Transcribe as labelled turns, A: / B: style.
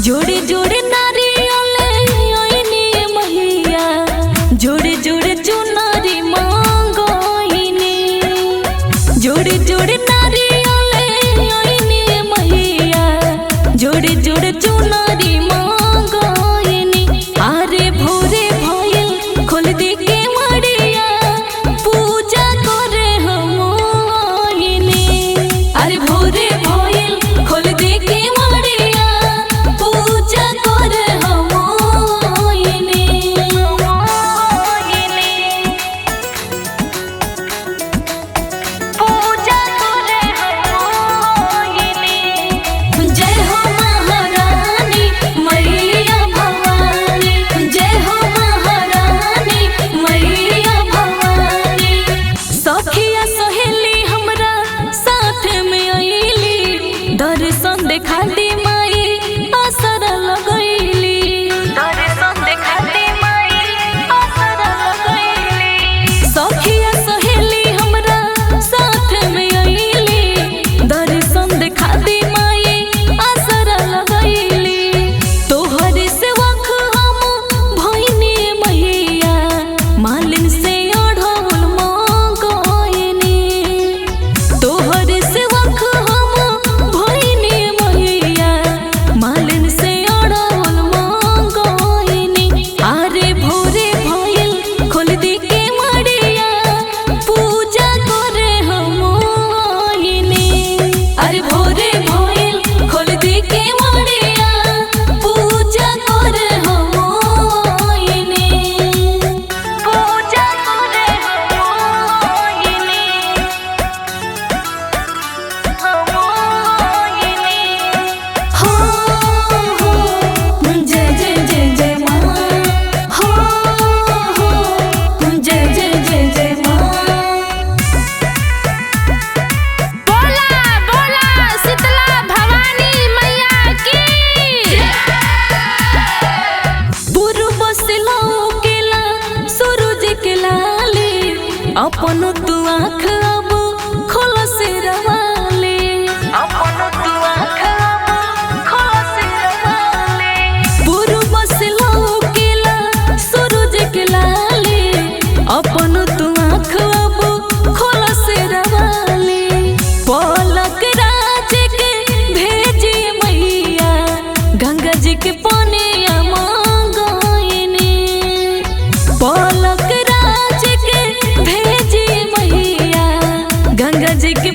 A: जोड़े जोड़े नारियल ओइनी मैया, जोड़े जोड़े चुनरी मांगोइनी। जोड़े जोड़े नारियल ओइनी मैया, जोड़े जोड़े चुनरी मांगोइनी। अरे भोरे भइल खोल दे के मड़िया, पूजा करे हम ओइनी। अरे भोरे भइल खोल दे के मड़िया, पूजा करे हम ओइनी। पूजा करे हम ओइनी। जय हो महारानी मैया भवानी, जय हो महारानी मैया भवानी। सखिया सहेली हमरा साथ में आइली, दर्शन देखा दी माई असर लगैली। दर्शन देखा दी माई असर लगैली। सखिया सहेली हमरा साथ में आइली, दर्शन देखा दी माई असर लगैली। तोहर से वख हम भइनी मैया, मालिन से ओढ़ौल मांगोइनी। तोहर से वख हम भइनी मैया, मालिन से ओढ़ौल मांगोइनी। अरे भोरे भइल खोल दे के मड़िया, पूजा करे हम ओइनी। अरे भोरे भइल खोल दे के मड़िया, पूजा करे हम ओइनी। पूजा करे हम ओइनी। हम ओइनी। हो हो जय जय जय जय माँ, हो हो जय जय जय जय माँ।
B: बोला बोला शीतला भवानी मैया की।
A: पूर्व से लौकेला सूरज के लाले, अपन तू आँख अब खोल से रवाले। अपन तू आँख अब खोल से रवाले। पूर्व से लौकेला सूरज के लाले, अपन तू आँख अब खोल से रवाले। पलक राज के भेजी मैया, गंगा जी के पनिया मांगोइनी। पलक राज के भेजी मैया, गंगा जी के